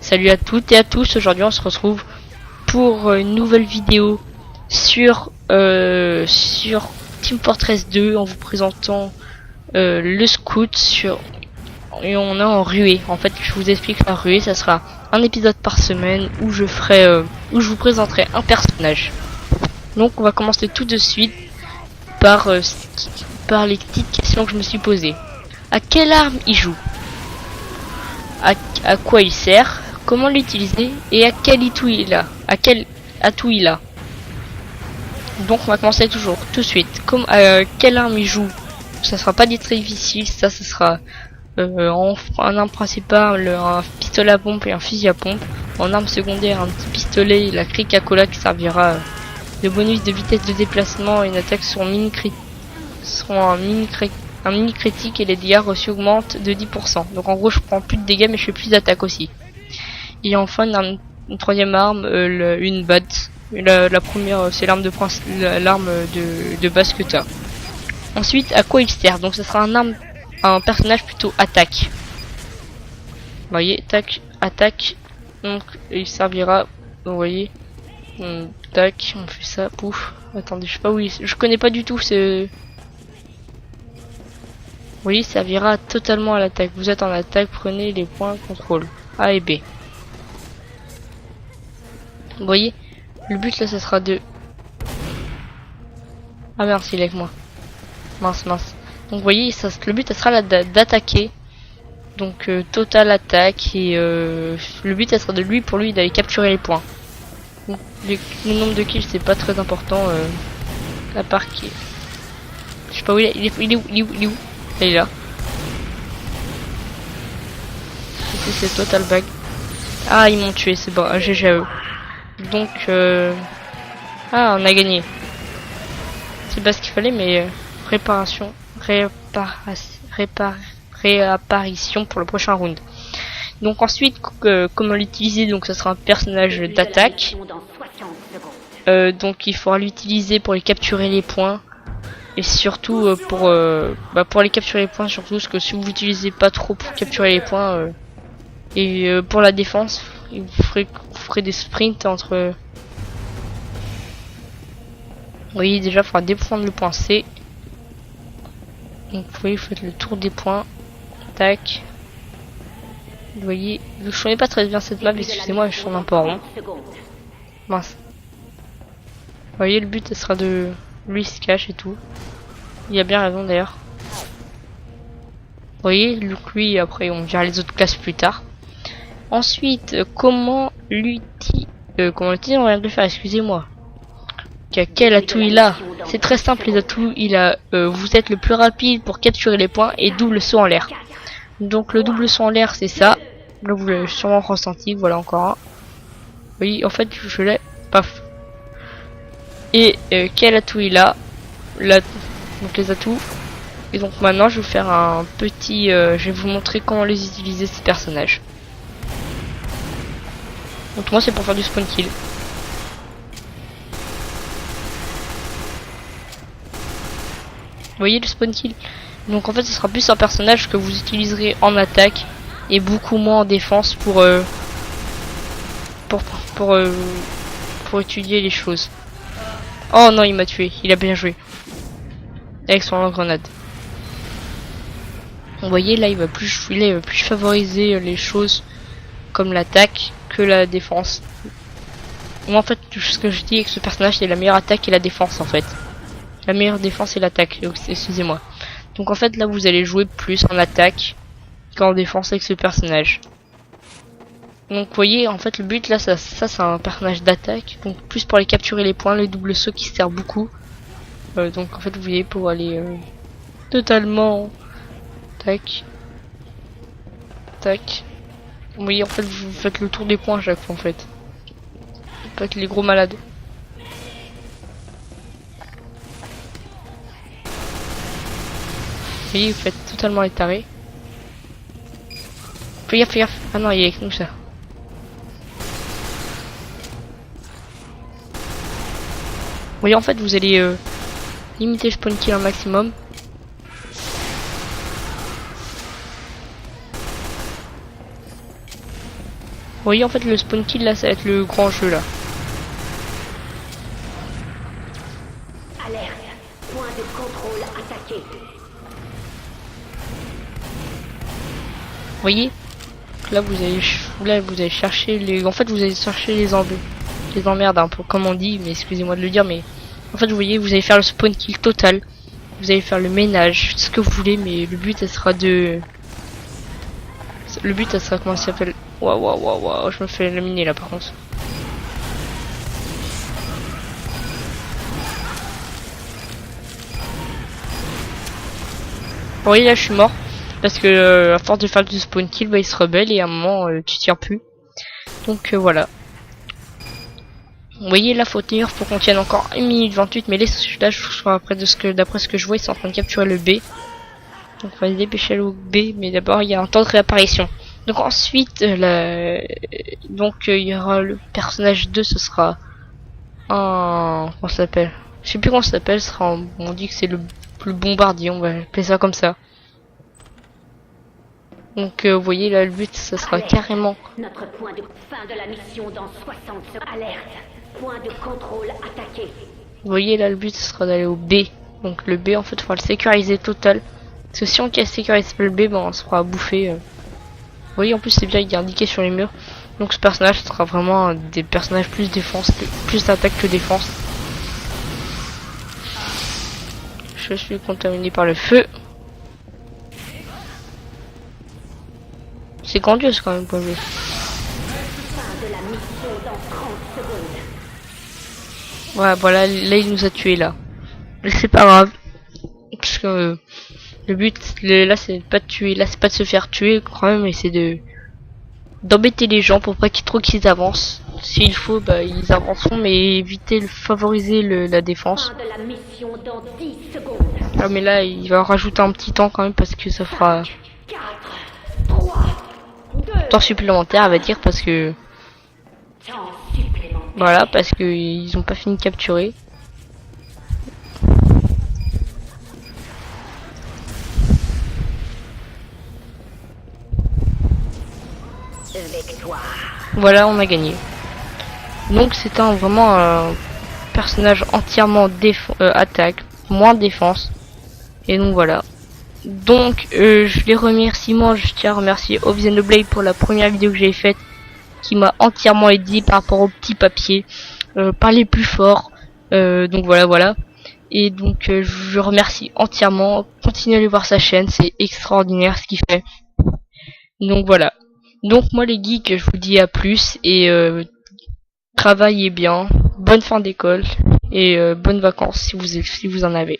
Salut à toutes et à tous, aujourd'hui on se retrouve pour une nouvelle vidéo sur Team Fortress 2 en vous présentant le scout et on est en ruée. En fait, je vous explique la ruée, ça sera un épisode par semaine où je vous présenterai un personnage. Donc on va commencer tout de suite par les petites questions que je me suis posées. À quelle arme il joue? À quoi il sert? Comment l'utiliser? Et à quel atout il a? À quel atout il a? Donc on va commencer tout de suite. Comme quelle arme il joue? Ça sera pas très difficile, ça sera en arme principale un pistolet à pompe et un fusil à pompe. En arme secondaire un petit pistolet et la cric à cola qui servira de bonus de vitesse de déplacement et une attaque sur un mini critique et les dégâts reçus augmentent de 10%. Donc en gros je prends plus de dégâts mais je fais plus d'attaque aussi. Et enfin une troisième arme, une BAD. La première c'est l'arme de base que t'as. Ensuite à quoi il sert? Donc ça sera un personnage plutôt attaque. Vous voyez, attaque. Donc il servira, vous voyez, tac, on fait ça, pouf. Attendez, je sais pas où je connais pas du tout ce. Vous voyez, ça servira totalement à l'attaque. Vous êtes en attaque, prenez les points contrôle A et B. Vous voyez, le but là, ça sera de. Ah merci, il est avec moi. Mince. Donc vous voyez, le but, ça sera d'attaquer. Donc total attaque et le but, ça sera pour lui d'aller capturer les points. Donc, le nombre de kills, c'est pas très important. À part qui. Je sais pas où il est où. Il est là. C'est total bag. Ah, ils m'ont tué, c'est bon, GG à eux. Donc, ah, on a gagné. C'est pas ce qu'il fallait, mais réapparition pour le prochain round. Donc ensuite, comment l'utiliser? Donc ça sera un personnage d'attaque. Donc il faudra l'utiliser pour les capturer les points. Et surtout pour les capturer les points, surtout parce que si vous l'utilisez pas trop pour capturer les points pour la défense, vous ferez des sprints entre. Vous voyez déjà, il faudra défendre le point C. Donc vous voyez, vous faites le tour des points. Tac. Vous voyez, je connais pas très bien cette map, excusez-moi, je tourne un peu en rond. Mince. Vous voyez, le but ce sera de. Lui il se cache et tout. Il a bien raison d'ailleurs. Vous voyez, lui après on verra les autres classes plus tard. Ensuite, comment l'utiliser, on vient de le faire, excusez-moi. Quel atout il a? C'est très simple les atouts, il a vous êtes le plus rapide pour capturer les points et double saut en l'air. Donc le double saut en l'air c'est ça. Là vous l'avez sûrement ressenti, voilà encore un. Oui, en fait je l'ai, paf. Et quel atout il a? Donc les atouts. Et donc maintenant je vais vous faire un petit je vais vous montrer comment les utiliser ces personnages. Donc moi c'est pour faire du spawn kill. Vous voyez le spawn kill? Donc en fait ce sera plus un personnage que vous utiliserez en attaque et beaucoup moins en défense pour étudier les choses. Oh non, il m'a tué, il a bien joué. Avec son grenade. Vous voyez là il va plus favoriser les choses comme l'attaque que la défense. Moi en fait tout ce que je dis avec ce personnage c'est la meilleure attaque et la défense en fait. La meilleure défense et l'attaque, excusez-moi. Donc en fait là vous allez jouer plus en attaque qu'en défense avec ce personnage. Donc vous voyez en fait le but là ça c'est un personnage d'attaque. Donc plus pour aller capturer les points, le double saut qui sert beaucoup. Donc en fait vous voyez pour aller totalement tac. Vous voyez en fait vous faites le tour des points à chaque fois en fait. Pas que les gros malades. Vous voyez, vous faites totalement les tarés. Fais gaffe. Ah non, il est avec nous ça. Vous voyez, en fait, vous allez limiter le spawn kill un maximum. Vous voyez, en fait, le spawn kill, là, ça va être le grand jeu, là. Alerte. Point de contrôle attaqué. Vous voyez, là, vous allez chercher les... En fait, vous allez chercher les emmerdes, un peu, comme on dit, mais excusez-moi de le dire, mais... En fait, vous voyez, vous allez faire le spawn kill total. Vous allez faire le ménage, ce que vous voulez, mais le but, ça sera de... Le but, ça sera, comment ça s'appelle? Waouh, je me fais éliminer là, par contre. Vous voyez, là, je suis mort. Parce que, à force de faire du spawn kill, bah, il se rebelle et à un moment, tu tiens plus. Donc, voilà. Vous voyez, là, faut tenir pour qu'on tienne encore 1 minute 28, mais là, je crois, d'après ce que je vois, ils sont en train de capturer le B. Donc, on va se dépêcher au B, mais d'abord, il y a un temps de réapparition. Donc, ensuite, il y aura le personnage 2, ce sera un... Comment ça s'appelle? Je sais plus comment ça s'appelle, on dit que c'est le bombardier, on va appeler ça comme ça. Donc, vous voyez, là, le but, ça sera carrément... Notre point de fin de la mission dans 60 secondes. Alerte. Point de contrôle attaqué. Vous voyez, là, le but, ce sera d'aller au B. Donc, le B, en fait, il faudra le sécuriser total. Parce que si on casse sécuriser le B, ben, on se fera bouffer. Vous voyez, en plus, c'est bien, il est indiqué sur les murs. Donc, ce personnage sera vraiment un des personnages plus défense, plus attaque que défense. Je suis contaminé par le feu. C'est grandiose quand même pour lui. Fin de la mission dans 30 secondes. Ouais, voilà, là il nous a tué là. Mais c'est pas grave. Parce que le but, là c'est pas de tuer, là c'est pas de se faire tuer quand même, mais c'est d'embêter les gens pour pas qu'ils avancent. S'il faut, bah ils avanceront, mais éviter favoriser la défense. Fin de la mission dans 10 secondes. Ah mais là il va rajouter un petit temps quand même parce que ça fera 4, 3, 2, temps supplémentaire à va dire parce que temps supplémentaire. voilà parce que ils ont pas fini de capturer. Victoire. Voilà, on a gagné. Donc c'est vraiment un personnage entièrement attaque, moins défense. Et donc voilà. Donc je les remercie, je tiens à remercier Blade pour la première vidéo que j'ai faite, qui m'a entièrement aidé par rapport au petit papier. Parler plus fort. Donc voilà. Et donc je remercie entièrement. Continuez à aller voir sa chaîne, c'est extraordinaire ce qu'il fait. Donc voilà. Donc moi les geeks, je vous dis à plus et travaillez bien, bonne fin d'école et bonnes vacances si vous en avez.